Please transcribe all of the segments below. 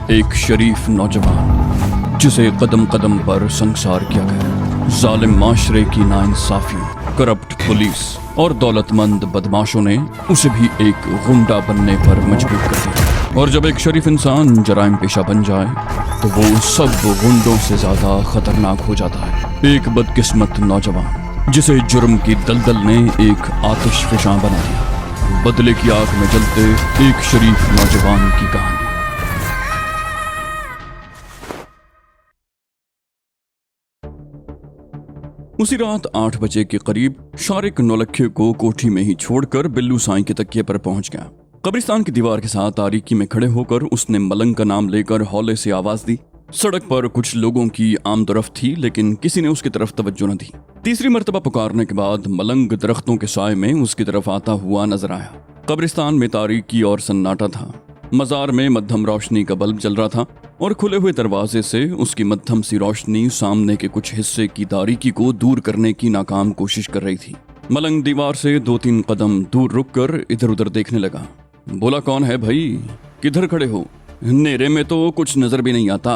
एक शरीफ नौजवान जिसे कदम कदम पर संसार किया गया। जालिम माशरे की नाइंसाफियों, करप्ट पुलिस और दौलतमंद बदमाशों ने उसे भी एक गुंडा बनने पर मजबूर कर दिया। और जब एक शरीफ इंसान जराइम पेशा बन जाए तो वो सब गुंडों से ज्यादा खतरनाक हो जाता है। एक बदकिस्मत नौजवान जिसे जुर्म की दलदल ने एक आतिशफशां बना दिया। बदले की आग में जलते एक शरीफ नौजवान की कहानी। उसी रात 8 बजे के करीब शारिक नौलखे को कोठी में ही छोड़कर बिल्लू साईं के तकिए पर पहुंच गया। कब्रिस्तान की दीवार के साथ तारीकी में खड़े होकर उसने मलंग का नाम लेकर हौले से आवाज दी। सड़क पर कुछ लोगों की आमदरफ्त थी, लेकिन किसी ने उसकी तरफ तवज्जो न दी। तीसरी मर्तबा पुकारने के बाद मलंग दरख्तों के साए में उसकी तरफ आता हुआ नजर आया। कब्रिस्तान में तारीकी और सन्नाटा था। मजार में मध्यम रोशनी का बल्ब जल रहा था और खुले हुए दरवाजे से उसकी मध्यम सी रोशनी सामने के कुछ हिस्से की तारीकी को दूर करने की नाकाम कोशिश कर रही थी। मलंग दीवार से 2-3 कदम दूर रुककर इधर उधर देखने लगा। बोला, कौन है भाई, किधर खड़े हो? नेरे में तो कुछ नजर भी नहीं आता।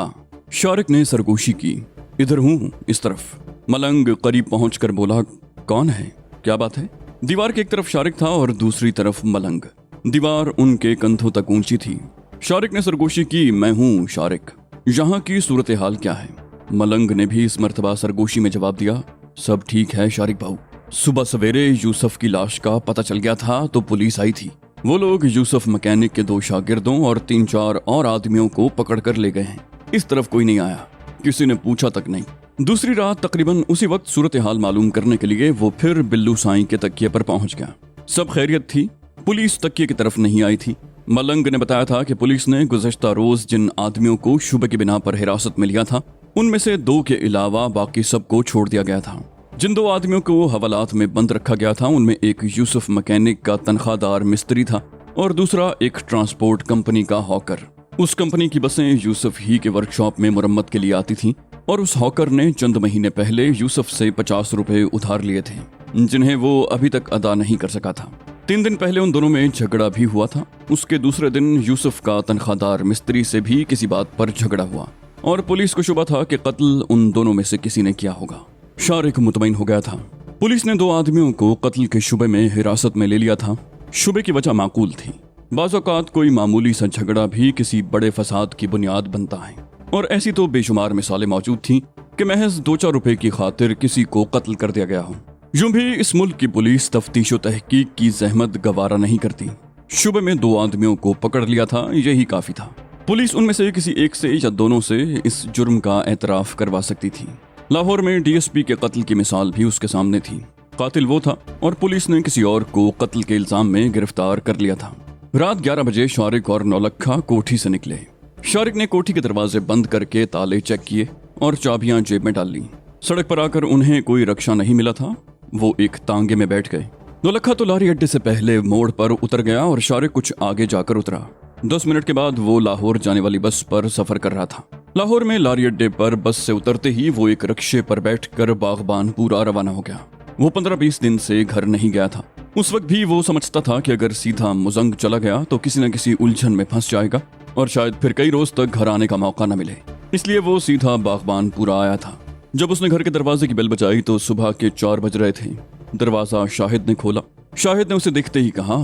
शारिक ने सरगोशी की। इधर हूं, इस तरफ। मलंग करीब पहुंचकर बोला, कौन है, क्या बात है? दीवार के एक तरफ शारिक था और दूसरी तरफ मलंग। दीवार उनके कंधों तक ऊंची थी। शारिक ने सरगोशी की, मैं हूं शारिक, यहाँ की सूरत हाल क्या है? मलंग ने भी इस मर्तबा सरगोशी में जवाब दिया, सब ठीक है शारिक भाऊ। सुबह सवेरे यूसुफ की लाश का पता चल गया था तो पुलिस आई थी। वो लोग यूसुफ मैकेनिक के 2 शागिर्दों और 3-4 और आदमियों को पकड़ कर ले गए हैं। इस तरफ कोई नहीं आया, किसी ने पूछा तक नहीं। दूसरी रात तकरीबन उसी वक्त सूरत हाल मालूम करने के लिए वो फिर बिल्लू साईं के तकिए पर पहुंच गया। सब खैरियत थी, पुलिस तकिए की तरफ नहीं आई थी। मलंग ने बताया था कि पुलिस ने गुज़श्ता रोज जिन आदमियों को शुबह की बिना पर हिरासत में लिया था, उनमें से 2 के अलावा बाकी सबको छोड़ दिया गया था। जिन 2 आदमियों को हवालात में बंद रखा गया था उनमें एक यूसुफ मैकेनिक का तनख्वाहदार मिस्त्री था और दूसरा एक ट्रांसपोर्ट कंपनी का हॉकर। उस कंपनी की बसें यूसुफ ही के वर्कशॉप में मुरम्मत के लिए आती थीं और उस हॉकर ने चंद महीने पहले यूसुफ से 50 रुपए उधार लिए थे, जिन्हें वो अभी तक अदा नहीं कर सका था। 3 दिन पहले उन दोनों में झगड़ा भी हुआ था। उसके दूसरे दिन यूसुफ का तनख्वाहदार मिस्त्री से भी किसी बात पर झगड़ा हुआ और पुलिस को शुबा था कि कत्ल उन दोनों में से किसी ने किया होगा। शारिक मुतमईन हो गया था। पुलिस ने 2 आदमियों को कत्ल के शुबे में हिरासत में ले लिया था। शुबे की वजह माकूल थी। बाज़ औक़ात कोई मामूली सा झगड़ा भी किसी बड़े फसाद की बुनियाद बनता है और ऐसी तो बेशुमार मिसालें मौजूद थीं कि महज 2-4 रुपए की खातिर किसी को कत्ल कर दिया गया हो। यूं भी इस मुल्क की पुलिस तफ्तीश व तहकीक की जहमत गवारा नहीं करती। शुबे में 2 आदमियों को पकड़ लिया था, यही काफी था। पुलिस उनमें से किसी एक से या दोनों से इस जुर्म का एतराफ करवा सकती थी। लाहौर में डीएसपी के कत्ल की मिसाल भी उसके सामने थी। कातिल वो था और पुलिस ने किसी और को कत्ल के इल्जाम में गिरफ्तार कर लिया था। रात 11 बजे शारिक और नौलखा कोठी से निकले। शारिक ने कोठी के दरवाजे बंद करके ताले चेक किए और चाबियां जेब में डाल ली। सड़क पर आकर उन्हें कोई रक्षा नहीं मिला था। वो एक तांगे में बैठ गए। नौलखा तो लारी अड्डे से पहले मोड़ पर उतर गया और शारिक कुछ आगे जाकर उतरा। 10 मिनट के बाद वो लाहौर जाने वाली बस पर सफर कर रहा था। लाहौर में लारी अड्डे पर बस से उतरते ही वो एक रिक्शे पर बैठकर बागबानपुरा रवाना हो गया। वो 15-20 दिन से घर नहीं गया था। उस वक्त भी वो समझता था कि अगर सीधा मुजंग चला गया तो किसी न किसी उलझन में फंस जाएगा और शायद फिर कई रोज तक घर आने का मौका न मिले। इसलिए वो सीधा बागबानपुरा आया था। जब उसने घर के दरवाजे की बेल बजाई तो सुबह के 4 बज रहे थे। दरवाजा शाहिद ने खोला। शाहिद ने उसे देखते ही कहा,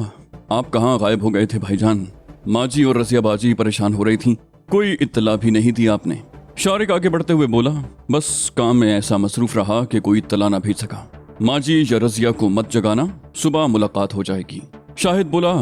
आप कहाँ गायब हो गए थे भाईजान? माजी और रजिया बाजी परेशान हो रही थी, कोई इत्तला भी नहीं दी आपने। शारिक आगे बढ़ते हुए बोला, बस काम में ऐसा मसरूफ रहा कि कोई इत्तला ना भेज सका। माजी या रजिया को मत जगाना, सुबह मुलाकात हो जाएगी। शाहिद बोला,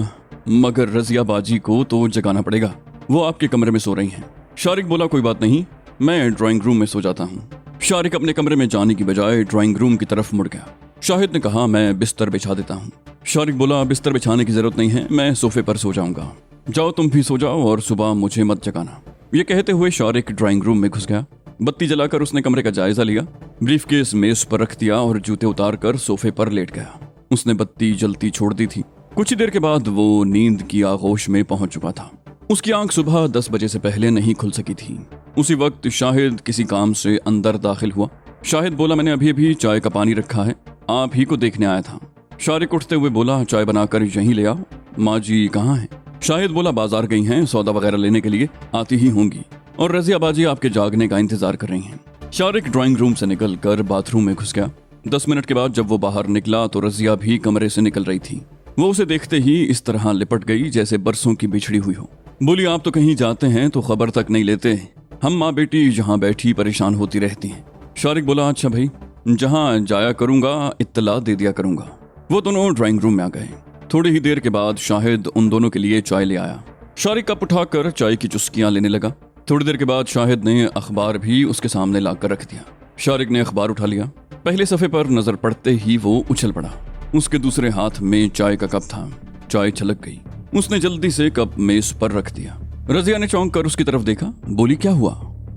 मगर रजिया बाजी को तो जगाना पड़ेगा, वो आपके कमरे में सो रही हैं। शारिक बोला, कोई बात नहीं, मैं ड्राइंग रूम में सो जाता हूँ। शारिक अपने कमरे में जाने की बजाय ड्राइंग रूम की तरफ मुड़ गया। शाहिद ने कहा, मैं बिस्तर बिछा देता हूँ। शारिक बोला, बिस्तर बिछाने की जरूरत नहीं है, मैं सोफे पर सो जाऊंगा। जाओ तुम भी सो जाओ और सुबह मुझे मत जगाना। ये कहते हुए शारिक ड्राइंग रूम में घुस गया। बत्ती जलाकर उसने कमरे का जायजा लिया, ब्रीफकेस मेज पर रख दिया और जूते उतारकर सोफे पर लेट गया। उसने बत्ती जलती छोड़ दी थी। कुछ ही देर के बाद वो नींद की आगोश में पहुंच चुका था। उसकी आंख सुबह 10 बजे से पहले नहीं खुल सकी थी। उसी वक्त शाहिद किसी काम से अंदर दाखिल हुआ। शाहिद बोला, मैंने अभी अभी चाय का पानी रखा है, आप ही को देखने आया था। शारिक उठते हुए बोला, चाय बनाकर यहीं ले आओ। माँ जी कहाँ है? शाहिद बोला बाजार गई हैं सौदा वगैरह लेने के लिए, आती ही होंगी, और रजिया बाजी आपके जागने का इंतजार कर रही हैं। शारिक ड्राइंग रूम से निकल कर बाथरूम में घुस गया। 10 मिनट के बाद जब वो बाहर निकला तो रजिया भी कमरे से निकल रही थी। वो उसे देखते ही इस तरह लिपट गई जैसे बरसों की बिछड़ी हुई हो। बोली आप तो कहीं जाते हैं तो खबर तक नहीं लेते, हम माँ बेटी जहाँ बैठी परेशान होती रहती हैं। शारिक बोला अच्छा भाई, जहाँ जाया करूंगा इत्तला दे दिया करूंगा। वो दोनों ड्राइंग रूम में आ गए। थोड़ी ही देर के बाद शाहिद उन दोनों के लिए चाय ले आया। शारिक कप उठाकर चाय की चुस्कियां लेने लगा। थोड़ी देर के बाद शाहिद ने अखबार भी उसके सामने लाकर रख दिया। शारिक ने अखबार उठा लिया। पहले सफ़े पर नजर पड़ते ही वो उछल पड़ा। उसके दूसरे हाथ में चाय का कप था। चाय छलक गई। उसने जल्दी से कप मेज पर रख दिया। रजिया ने चौंक कर उसकी तरफ देखा। बोली क्या हुआ?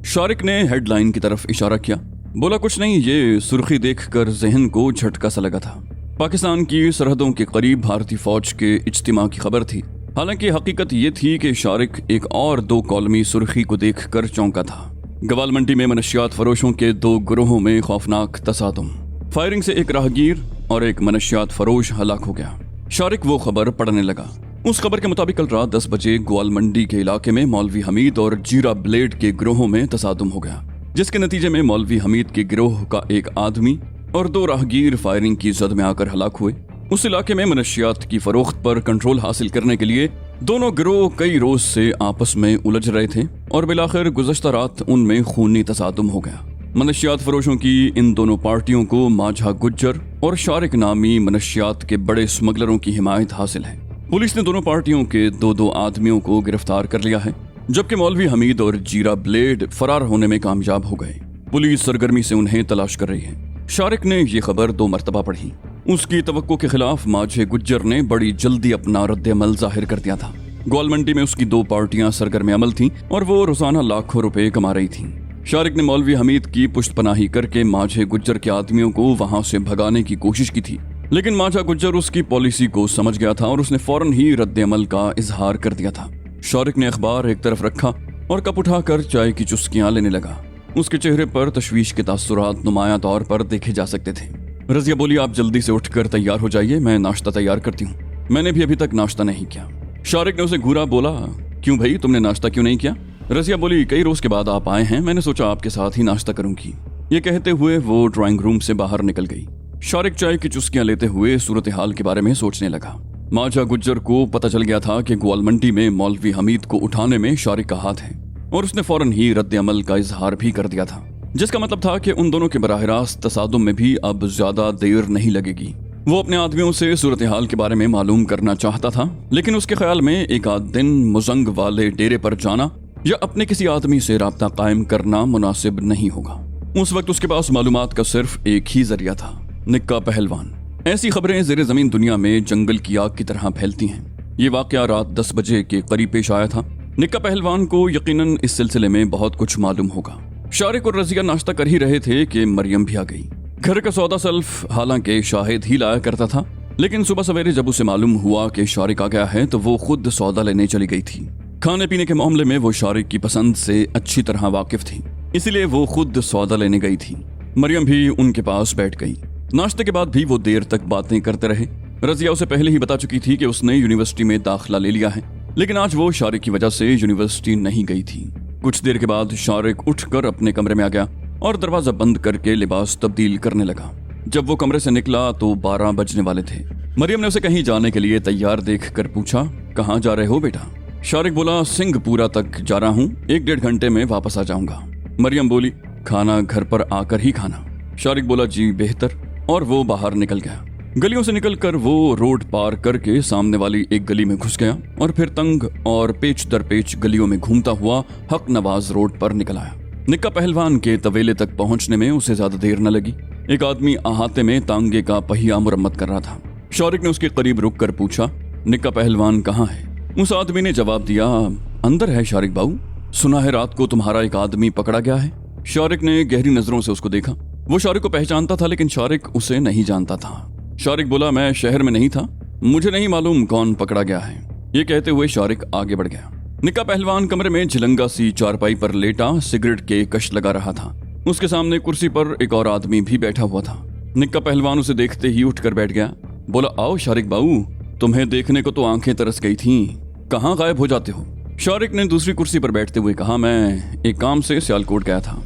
शारिक ने हेडलाइन की तरफ इशारा किया। बोला कुछ नहीं, ये सुर्खी देखकर जहन को झटका सा लगा था। पाकिस्तान की सरहदों के करीब भारतीय फौज के इज्तिमा की खबर थी। हालांकि हकीकत ये थी कि शारिक एक और 2 कॉलमी सुर्खी को देखकर चौंका था। गवालमंडी में मनशियात फरोशों के 2 गिरोहों में खौफनाक तसादुम। फायरिंग से एक राहगीर और एक मनशियात फरोश हलाक हो गया। शारिक वो खबर पढ़ने लगा। उस खबर के मुताबिक कल रात 10 बजे ग्वालमंडी के इलाके में मौलवी हमीद और जीरा ब्लेड के गिरोहों में तसादुम हो गया, जिसके नतीजे में मौलवी हमीद के गिरोह का एक आदमी और 2 राहगीर फायरिंग की जद में आकर हलाक हुए। उस इलाके में मनशियात की फरोख्त पर कंट्रोल हासिल करने के लिए दोनों गिरोह कई रोज से आपस में उलझ रहे थे और बिलाखिर गुज़श्ता रात उनमें खूनी तसादुम हो गया। मनशियात फरोशों की इन दोनों पार्टियों को माझा गुज्जर और शारिक नामी मनशियात के बड़े स्मगलरों की हिमायत हासिल है। पुलिस ने दोनों पार्टियों के 2 आदमियों को गिरफ्तार कर लिया है, जबकि मौलवी हमीद और जीरा ब्लेड फरार होने में कामयाब हो गए। पुलिस सरगर्मी से उन्हें तलाश कर रही है। शारिक ने यह खबर 2 मरतबा पढ़ी। उसकी तवक्को के खिलाफ माझे गुज्जर ने बड़ी जल्दी अपना रद्द-ए-अमल जाहिर कर दिया था। ग्वालमंडी में उसकी 2 पार्टियां सरगर्म अमल थीं और वो रोजाना लाखों रुपए कमा रही थीं। शारिक ने मौलवी हमीद की पुश्तपनाही करके माझे गुज्जर के आदमियों को वहां से भगाने की कोशिश की थी, लेकिन माझा गुज्जर उसकी पॉलिसी को समझ गया था और उसने फौरन ही रद्द-ए-अमल का इजहार कर दिया था। शारिक ने अखबार एक तरफ रखा और कप उठाकर चाय की चुस्कियां लेने लगा। उसके चेहरे पर तशवीश के तासुरात नुमायां तौर पर देखे जा सकते थे। रजिया बोली आप जल्दी से उठकर तैयार हो जाइए, मैं नाश्ता तैयार करती हूँ। मैंने भी अभी तक नाश्ता नहीं किया। शारिक ने उसे घूरा। बोला क्यों भाई, तुमने नाश्ता क्यों नहीं किया? रजिया बोली कई रोज के बाद आप आए हैं, मैंने सोचा आपके साथ ही नाश्ता करूंगी। ये कहते हुए वो ड्राइंग रूम से बाहर निकल गई। शारिक चाय की चुस्कियां लेते हुए सूरत हाल के बारे में सोचने लगा। माझा गुज्जर को पता चल गया था कि ग्वालमंडी में मौलवी हमीद को उठाने में शारिक का हाथ है और उसने फौरन ही रद्द-ए-अमल का इजहार भी कर दिया था, जिसका मतलब था कि उन दोनों के बराह रास्त तसादुम में भी अब ज्यादा देर नहीं लगेगी। वो अपने आदमियों से सूरत हाल के बारे में मालूम करना चाहता था, लेकिन उसके ख्याल में एक आध दिन मुजंग वाले डेरे पर जाना या अपने किसी आदमी से राब्ता कायम करना मुनासिब नहीं होगा। उस वक्त उसके पास मालूमात का सिर्फ एक ही जरिया था, निक्का पहलवान। ऐसी खबरें ज़ेरे ज़मीन दुनिया में जंगल की आग की तरह फैलती हैं। ये वाकया रात 10 बजे के करीब पेश आया था। निक्का पहलवान को यकीनन इस सिलसिले में बहुत कुछ मालूम होगा। शारिक और रजिया नाश्ता कर ही रहे थे कि मरियम भी आ गई। घर का सौदा सल्फ हालांकि शाहिद ही लाया करता था, लेकिन सुबह सवेरे जब उसे मालूम हुआ कि शारिक आ गया है तो वो खुद सौदा लेने चली गई थी। खाने पीने के मामले में वो शारिक की पसंद से अच्छी तरह वाकिफ थी, इसीलिए वो खुद सौदा लेने गई थी। मरियम भी उनके पास बैठ गई। नाश्ते के बाद भी वो देर तक बातें करते रहे। रजिया उसे पहले ही बता चुकी थी कि उसने यूनिवर्सिटी में दाखिला ले लिया है, लेकिन आज वो शारिक की वजह से यूनिवर्सिटी नहीं गई थी। कुछ देर के बाद शारिक उठकर अपने कमरे में आ गया और दरवाजा बंद करके लिबास तब्दील करने लगा। जब वो कमरे से निकला तो 12 बजने वाले थे। मरियम ने उसे कहीं जाने के लिए तैयार देखकर पूछा, कहाँ जा रहे हो बेटा? शारिक बोला, सिंहपुरा तक जा रहा हूँ, 1-1.5 घंटे में वापस आ जाऊंगा। मरियम बोली, खाना घर पर आकर ही खाना। शारिक बोला, जी बेहतर, और वो बाहर निकल गया। गलियों से निकलकर वो रोड पार करके सामने वाली एक गली में घुस गया और फिर तंग और पेच दर पेच गलियों में घूमता हुआ हक नवाज रोड पर निकल आया। निक्का पहलवान के तवेले तक पहुंचने में उसे ज्यादा देर न लगी। एक आदमी अहाते में तांगे का पहिया मुरम्मत कर रहा था। शारिक ने उसके करीब रुक कर पूछा, निक्का पहलवान कहाँ है? उस आदमी ने जवाब दिया, अंदर है शारिक बाबू, सुना है रात को तुम्हारा एक आदमी पकड़ा गया है। शारिक ने गहरी नजरों से उसको देखा। वो शारिक को पहचानता था, लेकिन शारिक उसे नहीं जानता था। शारिक बोला, मैं शहर में नहीं था, मुझे नहीं मालूम कौन पकड़ा गया है। ये कहते हुए शारिक आगे बढ़ गया। निक्का पहलवान कमरे में झिलंगा सी चारपाई पर लेटा सिगरेट के कश लगा रहा था। उसके सामने कुर्सी पर एक और आदमी भी बैठा हुआ था। निक्का पहलवान उसे देखते ही उठकर बैठ गया। बोला, आओ शारिक बाबू, तुम्हें देखने को तो आंखें तरस गई थीं। कहाँ गायब हो जाते हो? शारिक ने दूसरी कुर्सी पर बैठते हुए कहा, मैं एक काम से सियालकोट गया था।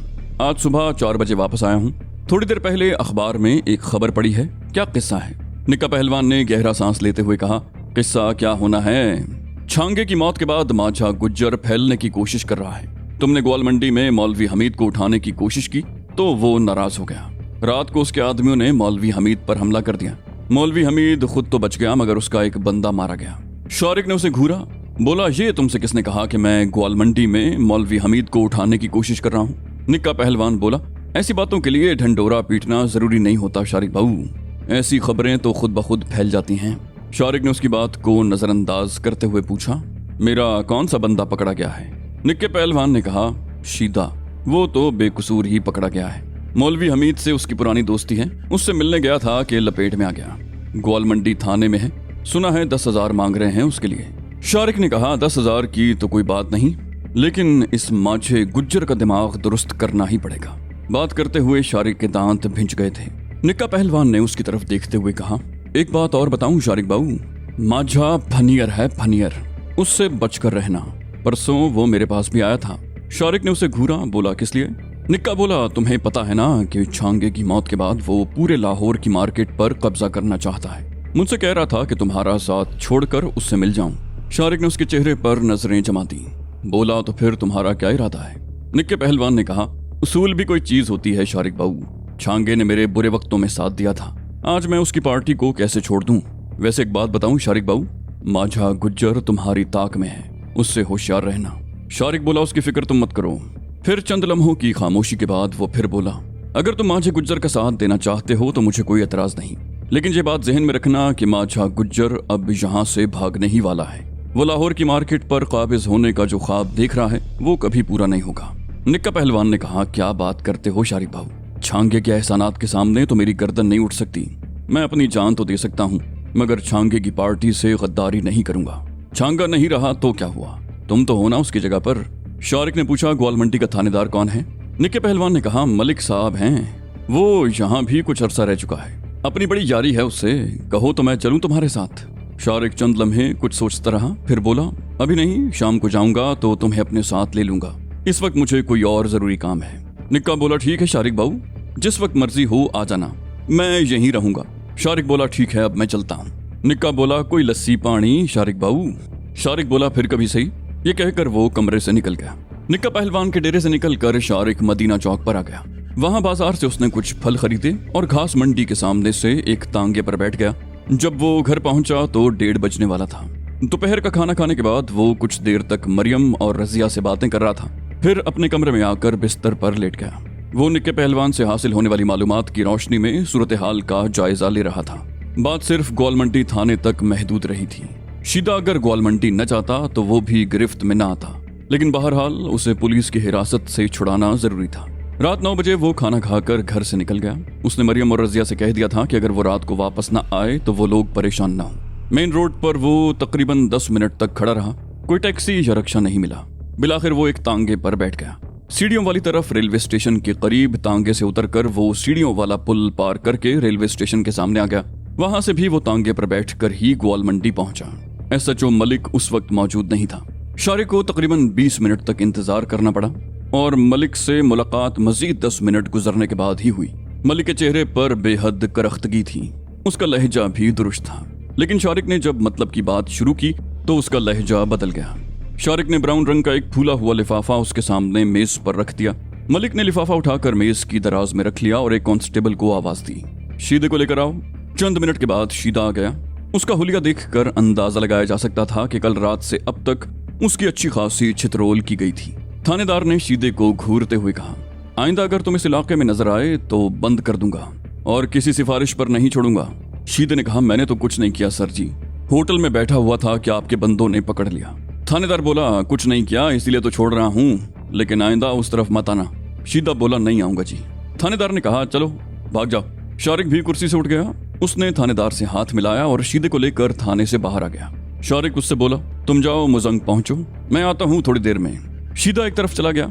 आज सुबह 4 बजे वापस आया हूँ। थोड़ी देर पहले अखबार में एक खबर पड़ी है। क्या किस्सा है? निक्का पहलवान ने गहरा सांस लेते हुए कहा, किस्सा क्या होना है? छांगे की मौत के बाद माझा गुज्जर फैलने की कोशिश कर रहा है। तुमने ग्वालमंडी में मौलवी हमीद को उठाने की कोशिश की तो वो नाराज हो गया। रात को उसके आदमियों ने मौलवी हमीद पर हमला कर दिया। मौलवी हमीद खुद तो बच गया मगर उसका एक बंदा मारा गया। शारिक ने उसे घूरा, बोला, ये तुमसे किसने कहा कि मैं ग्वालमंडी में मौलवी हमीद को उठाने की कोशिश कर रहा हूँ? निक्का पहलवान बोला, ऐसी बातों के लिए ढंडोरा पीटना जरूरी नहीं होता शारिक बाबू, ऐसी खबरें तो खुद ब खुद फैल जाती हैं। शारिक ने उसकी बात को नजरअंदाज करते हुए पूछा, मेरा कौन सा बंदा पकड़ा गया है? निक्के पहलवान ने कहा, शीदा, वो तो बेकसूर ही पकड़ा गया है। मौलवी हमीद से उसकी पुरानी दोस्ती है, उससे मिलने गया था कि लपेट में आ गया। ग्वालमंडी थाने में है, सुना है 10,000 मांग रहे हैं उसके लिए। शारिक ने कहा, 10,000 की तो कोई बात नहीं, लेकिन इस माझे गुज्जर का दिमाग दुरुस्त करना ही पड़ेगा। बात करते हुए शारिक के दांत भिंच गए थे। निक्का पहलवान ने उसकी तरफ देखते हुए कहा, एक बात और बताऊं शारिक बाबू, माझा फनियर है, फनियर, उससे बचकर रहना। परसों वो मेरे पास भी आया था। शारिक ने उसे घूरा, बोला, किस लिए? निक्का बोला, तुम्हें पता है ना कि छांगे की मौत के बाद वो पूरे लाहौर की मार्केट पर कब्जा करना चाहता है। मुझसे कह रहा था कि तुम्हारा साथ छोड़कर उससे मिल जाऊं। शारिक ने उसके चेहरे पर नजरें जमा दी, बोला, तो फिर तुम्हारा क्या इरादा है? निक्के पहलवान ने कहा, उसूल भी कोई चीज होती है शारिक बाबू। छांगे ने मेरे बुरे वक्तों में साथ दिया था, आज मैं उसकी पार्टी को कैसे छोड़ दूं? वैसे एक बात बताऊं शारिक बाबू, माझा गुज्जर तुम्हारी ताक में है, उससे होशियार रहना। शारिक बोला, उसकी फिक्र तुम मत करो। फिर चंद लम्हों की खामोशी के बाद वो फिर बोला, अगर तुम माझे गुज्जर का साथ देना चाहते हो तो मुझे कोई एतराज नहीं, लेकिन ये बात जहन में रखना कि माझा गुज्जर अब यहाँ से भागने ही वाला है। वो लाहौर की मार्केट पर काबिज होने का जो ख्वाब देख रहा है वो कभी पूरा नहीं होगा। निक्का पहलवान ने कहा, क्या बात करते हो शारिक बाबू, छांगे के एहसानात के सामने तो मेरी गर्दन नहीं उठ सकती। मैं अपनी जान तो दे सकता हूँ मगर छांगे की पार्टी से गद्दारी नहीं करूंगा। छांगा नहीं रहा तो क्या हुआ, तुम तो हो ना उसकी जगह पर। शारिक ने पूछा, ग्वालमंडी का थानेदार कौन है? निक्के पहलवान ने कहा, मलिक साहब हैं, वो यहाँ भी कुछ अरसा रह चुका है, अपनी बड़ी यारी है उससे, कहो तो मैं चलूं तुम्हारे साथ। शारिक चंद लम्हे कुछ सोचता रहा, फिर बोला, अभी नहीं, शाम को जाऊंगा तो तुम्हें अपने साथ ले लूंगा, इस वक्त मुझे कोई और जरूरी काम है। निक्का बोला, ठीक है शारिक बाबू, जिस वक्त मर्जी हो आ जाना, मैं यहीं रहूंगा। शारिक बोला, ठीक है, अब मैं चलता हूँ। निक्का बोला, कोई लस्सी पानी शारिक बाबू? शारिक बोला, फिर कभी सही। ये कहकर वो कमरे से निकल गया। निक्का पहलवान के डेरे से निकलकर शारिक मदीना चौक पर आ गया। वहां बाजार से उसने कुछ फल खरीदे और घास मंडी के सामने से एक तांगे पर बैठ गया। जब वो घर पहुंचा तो 1:30 बजने वाला था। दोपहर का खाना खाने के बाद वो कुछ देर तक मरियम और रजिया से बातें कर रहा था, फिर अपने कमरे में आकर बिस्तर पर लेट गया। वो निक्के पहलवान से हासिल होने वाली मालूमात की रोशनी में सूरत हाल का जायजा ले रहा था। बात सिर्फ ग्वालमंडी थाने तक महदूद रही थी। शीदा अगर ग्वालमंडी न जाता तो वो भी गिरफ्त में न आता, लेकिन बहरहाल उसे पुलिस की हिरासत से छुड़ाना जरूरी था। रात 9 बजे वो खाना खाकर घर से निकल गया। उसने मरियम और रजिया से कह दिया था कि अगर वो रात को वापस न आए तो वो लोग परेशान न हो। मेन रोड पर वो तकरीबन 10 मिनट तक खड़ा रहा, कोई टैक्सी या रिक्शा नहीं मिला। बिलाखिर वो एक तांगे पर बैठ गया। सीढ़ियों वाली तरफ रेलवे स्टेशन के करीब तांगे से उतरकर वो सीढ़ियों वाला पुल पार करके रेलवे स्टेशन के सामने आ गया। वहां से भी वो तांगे पर बैठकर ही ग्वालमंडी पहुंचा। एसएचओ मलिक उस वक्त मौजूद नहीं था। शारिक को तकरीबन 20 मिनट तक इंतजार करना पड़ा और मलिक से मुलाकात मजीद 10 मिनट गुजरने के बाद ही हुई। मलिक के चेहरे पर बेहद करख्तगी थी, उसका लहजा भी दुरुस्त था, लेकिन शारिक ने जब मतलब की बात शुरू की तो उसका लहजा बदल गया। शारिक ने ब्राउन रंग का एक फूला हुआ लिफाफा उसके सामने मेज पर रख दिया। मलिक ने लिफाफा उठाकर मेज की दराज में रख लिया और एक कांस्टेबल को आवाज दी, शीदे को लेकर आओ। चंद मिनट के बाद शीदा आ गया। उसका हुलिया देखकर अंदाजा लगाया जा सकता था कि कल रात से अब तक उसकी अच्छी खासी छितरोल की गई थी। थानेदार ने शीदे को घूरते हुए कहा, आइंदा अगर तुम इस इलाके में नजर आए तो बंद कर दूंगा और किसी सिफारिश पर नहीं छोड़ूंगा। शीदे ने कहा, मैंने तो कुछ नहीं किया सर जी, होटल में बैठा हुआ था कि आपके बंदों ने पकड़ लिया। थानेदार बोला, कुछ नहीं किया इसीलिए तो छोड़ रहा हूँ, लेकिन आइंदा उस तरफ मत आना। शीदा बोला, नहीं आऊंगा जी। थानेदार ने कहा, चलो भाग जाओ। शारिक भी कुर्सी से उठ गया। उसने थानेदार से हाथ मिलाया और शीदे को लेकर थाने से बाहर आ गया। शारिक उससे बोला, तुम जाओ मुजंग पहुंचो, मैं आता हूँ थोड़ी देर में। शीदा एक तरफ चला गया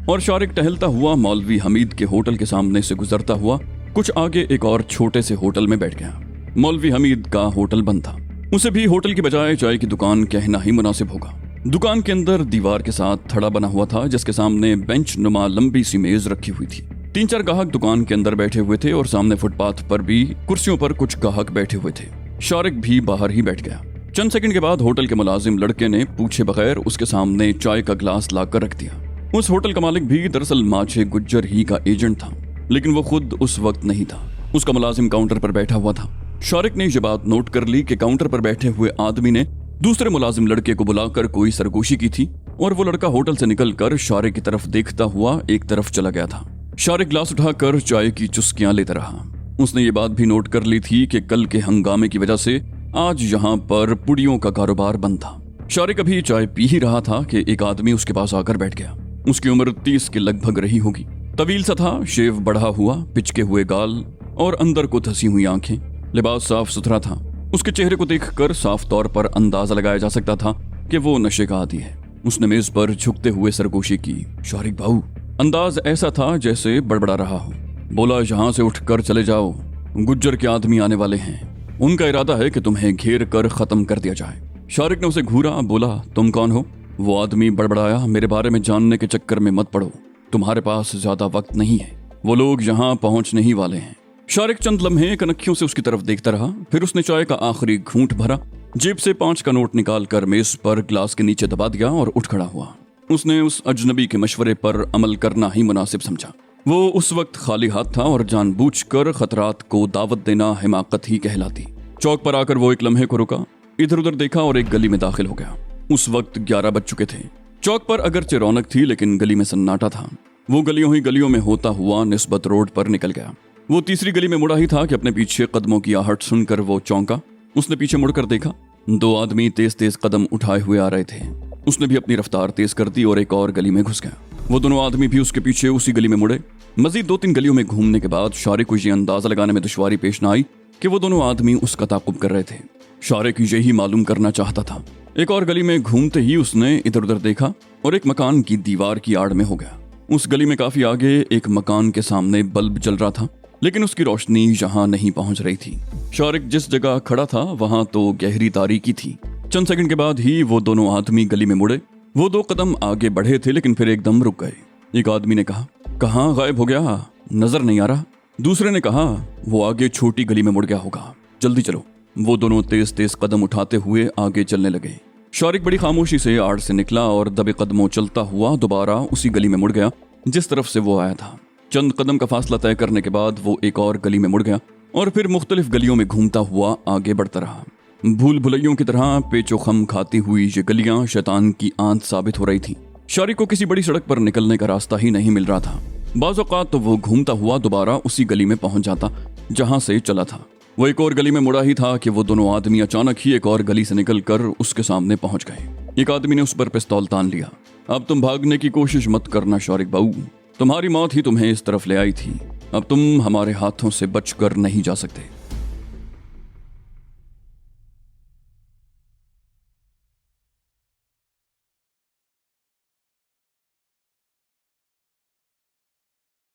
और शारिक टहलता हुआ मौलवी हमीद के होटल के सामने से गुजरता हुआ कुछ आगे एक और छोटे से होटल में बैठ गया। मौलवी हमीद का होटल बंद था। उसे भी होटल की बजाय चाय की दुकान कहना ही मुनासिब होगा। दुकान के अंदर दीवार के साथ थड़ा बना हुआ था, जिसके सामने बेंच नुमा लंबी सी मेज रखी हुई थी। 3-4 ग्राहक दुकान के अंदर बैठे हुए थे और सामने फुटपाथ पर भी कुर्सियों पर कुछ ग्राहक बैठे हुए थे। शारिक भी बाहर ही बैठ गया। चंद सेकंड के बाद होटल के मुलाजिम लड़के ने पूछे बगैर उसके सामने चाय का गिलास लाकर रख दिया। उस होटल का मालिक भी दरअसल माछे गुज्जर ही का एजेंट था, लेकिन वो खुद उस वक्त नहीं था। उसका मुलाजिम काउंटर पर बैठा हुआ था। शारिक ने ये बात नोट कर ली कि काउंटर पर बैठे हुए आदमी ने दूसरे मुलाजिम लड़के को बुलाकर कोई सरगोशी की थी और वो लड़का होटल से निकलकर शारिक की तरफ देखता हुआ एक तरफ चला गया था। शारिक गिलास उठाकर चाय की चुस्कियां लेता रहा। उसने ये बात भी नोट कर ली थी कि कल के हंगामे की वजह से आज यहाँ पर पुड़ियों का कारोबार बंद था। शारिक अभी चाय पी ही रहा था कि एक आदमी उसके पास आकर बैठ गया। उसकी उम्र 30 के लगभग रही होगी। तवील सा था, शेव बढ़ा हुआ, पिचके हुए गाल और अंदर को धसी हुई आंखें। लिबास साफ सुथरा था। उसके चेहरे को देखकर साफ तौर पर अंदाजा लगाया जा सकता था कि वो नशे का आदी है। उसने मेज पर झुकते हुए सरगोशी की। शारिक भाऊ, अंदाज ऐसा था जैसे बड़बड़ा रहा हो। बोला, यहाँ से उठकर चले जाओ, गुज्जर के आदमी आने वाले हैं। उनका इरादा है कि तुम्हें घेर कर खत्म कर दिया जाए। शारिक ने उसे घूरा। बोला, तुम कौन हो? वो आदमी बड़बड़ाया, मेरे बारे में जानने के चक्कर में मत पड़ो, तुम्हारे पास ज्यादा वक्त नहीं है, वो लोग यहाँ पहुंचने ही वाले हैं। शारिक चंद लम्हे कनखियों से उसकी तरफ देखता रहा। फिर उसने चाय का आखिरी घूंट भरा, जेब से 5 का नोट निकालकर मेज पर ग्लास के नीचे दबा दिया और उठ खड़ा हुआ। उसने उस अजनबी के मशवरे पर अमल करना ही मुनासिब समझा। वो उस वक्त खाली हाथ था और जानबूझकर खतरात को दावत देना हिमाकत ही कहलाती। चौक पर आकर वो एक लम्हे को रुका, इधर उधर देखा और एक गली में दाखिल हो गया। उस वक्त 11 बज चुके थे। चौक पर अगरचे रौनक थी, लेकिन गली में सन्नाटा था। वो गलियों ही गलियों में होता हुआ निस्बत रोड पर निकल गया। वो तीसरी गली में मुड़ा ही था कि अपने पीछे कदमों की आहट सुनकर वो चौंका। उसने पीछे मुड़कर देखा, 2 आदमी तेज तेज कदम उठाए हुए आ रहे थे। उसने भी अपनी रफ्तार तेज कर दी और एक और गली में घुस गया। वो दोनों आदमी भी उसके पीछे उसी गली में मुड़े। मजीद 2-3 गलियों में घूमने के बाद शारिक को ये अंदाजा लगाने में दुश्वारी पेश न आई कि वो दोनों आदमी उसका ताकुब कर रहे थे। शारिक यही मालूम करना चाहता था। एक और गली में घूमते ही उसने इधर उधर देखा और एक मकान की दीवार की आड़ में हो गया। उस गली में काफी आगे एक मकान के सामने बल्ब जल रहा था, लेकिन उसकी रोशनी यहाँ नहीं पहुंच रही थी। शारिक जिस जगह खड़ा था वहां तो गहरी तारीकी थी। चंद सेकंड के बाद ही वो दोनों आदमी गली में मुड़े। वो 2 कदम आगे बढ़े थे, लेकिन फिर एकदम रुक गए। एक आदमी ने कहा, कहाँ गायब हो गया, नजर नहीं आ रहा। दूसरे ने कहा, वो आगे छोटी गली में मुड़ गया होगा, जल्दी चलो। वो दोनों तेज तेज कदम उठाते हुए आगे चलने लगे। शारिक बड़ी खामोशी से आड़ से निकला और दबे कदमों चलता हुआ दोबारा उसी गली में मुड़ गया जिस तरफ से वो आया था। चंद कदम का फासला तय करने के बाद वो एक और गली में मुड़ गया और फिर मुख्तलिफ गलियों में घूमता हुआ आगे बढ़ता रहा। भूल भुलैयों की तरह पेचो खम खाती हुई ये गलियां शैतान की आंत साबित हो रही थी। शारिक को किसी बड़ी सड़क पर निकलने का रास्ता ही नहीं मिल रहा था। बाज़ औक़ात तो वो घूमता हुआ दोबारा उसी गली में पहुंच जाता जहां से चला था। वो एक और गली में मुड़ा ही था कि वो दोनों आदमी अचानक ही एक और गली से निकलकर उसके सामने पहुंच गए। एक आदमी ने उस पर पिस्तौल तान लिया। अब तुम भागने की कोशिश मत करना शारिक बाऊ, तुम्हारी मौत ही तुम्हें इस तरफ ले आई थी। अब तुम हमारे हाथों से बचकर नहीं जा सकते।